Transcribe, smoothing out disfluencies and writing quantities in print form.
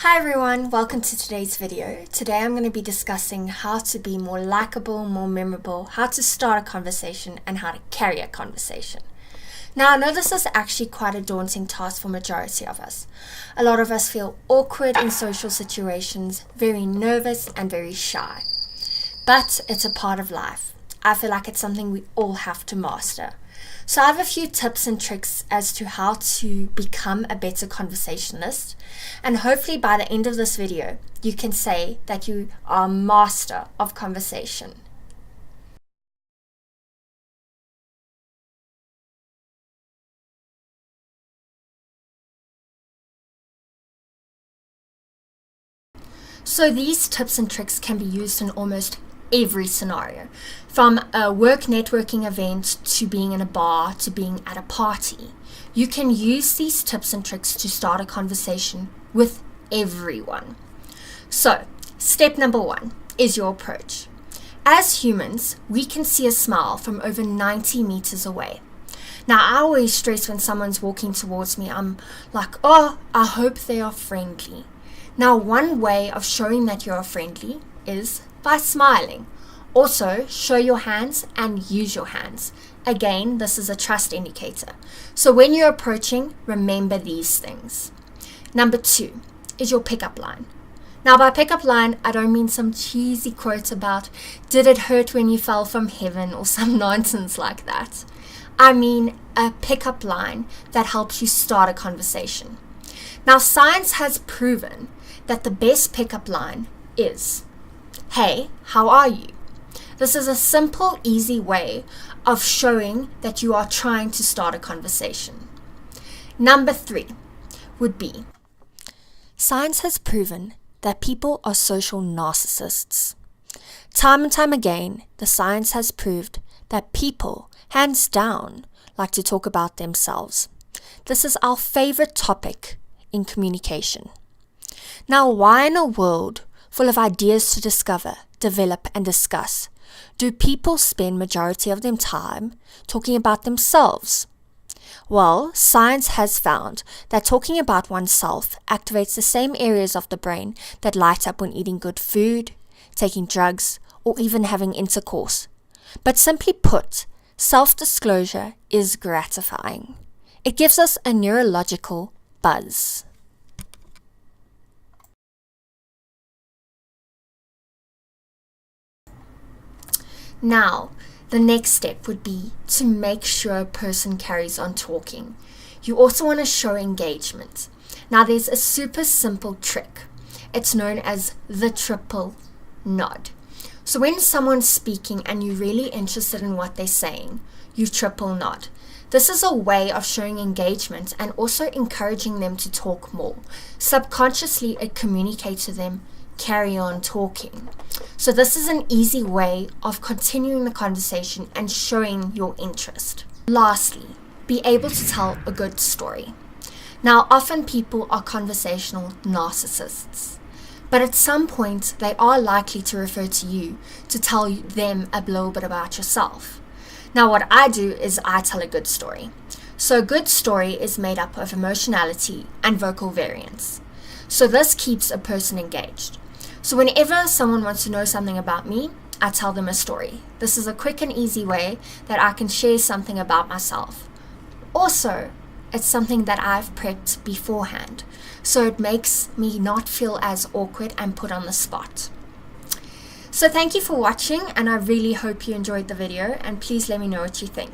Hi everyone, welcome to today's video. Today I'm going to be discussing how to be more likable, more memorable, how to start a conversation, and how to carry a conversation. Now I know this is actually quite a daunting task for majority of us. A lot of us feel awkward in social situations, very nervous and very shy. But it's a part of life. I feel like it's something we all have to master. So I have a few tips and tricks as to how to become a better conversationalist, and hopefully by the end of this video you can say that you are a master of conversation. So these tips and tricks can be used in almost every scenario, from a work networking event to being in a bar to being at a party. You can use these tips and tricks to start a conversation with everyone. So, step number 1 is your approach. As humans, we can see a smile from over 90 meters away. Now, I always stress when someone's walking towards me, I'm like, oh, I hope they are friendly. Now, one way of showing that you are friendly is by smiling. Also, show your hands and use your hands. Again, this is a trust indicator. So when you're approaching, remember these things. Number 2 is your pickup line. Now, by pickup line, I don't mean some cheesy quote about, did it hurt when you fell from heaven, or some nonsense like that. I mean a pickup line that helps you start a conversation. Now, science has proven that the best pickup line is, hey, how are you? This is a simple, easy way of showing that you are trying to start a conversation. Number 3 would be, science has proven that people are social narcissists. Time and time again, the science has proved that people, hands down, like to talk about themselves. This is our favorite topic in communication. Now, why in a world full of ideas to discover, develop, and discuss do people spend majority of their time talking about themselves? Well, science has found that talking about oneself activates the same areas of the brain that light up when eating good food, taking drugs, or even having intercourse. But simply put, self-disclosure is gratifying. It gives us a neurological buzz. Now, the next step would be to make sure a person carries on talking. You also want to show engagement. Now, there's a super simple trick. It's known as the triple nod. So when someone's speaking and you're really interested in what they're saying, you triple nod. This is a way of showing engagement and also encouraging them to talk more. Subconsciously, it communicates to them, carry on talking. So this is an easy way of continuing the conversation and showing your interest. Lastly, be able to tell a good story. Now, often people are conversational narcissists, but at some point they are likely to refer to you to tell them a little bit about yourself. Now, what I do is I tell a good story. So a good story is made up of emotionality and vocal variance. So this keeps a person engaged. So whenever someone wants to know something about me, I tell them a story. This is a quick and easy way that I can share something about myself. Also, it's something that I've prepped beforehand, so it makes me not feel as awkward and put on the spot. So thank you for watching, and I really hope you enjoyed the video, and please let me know what you think.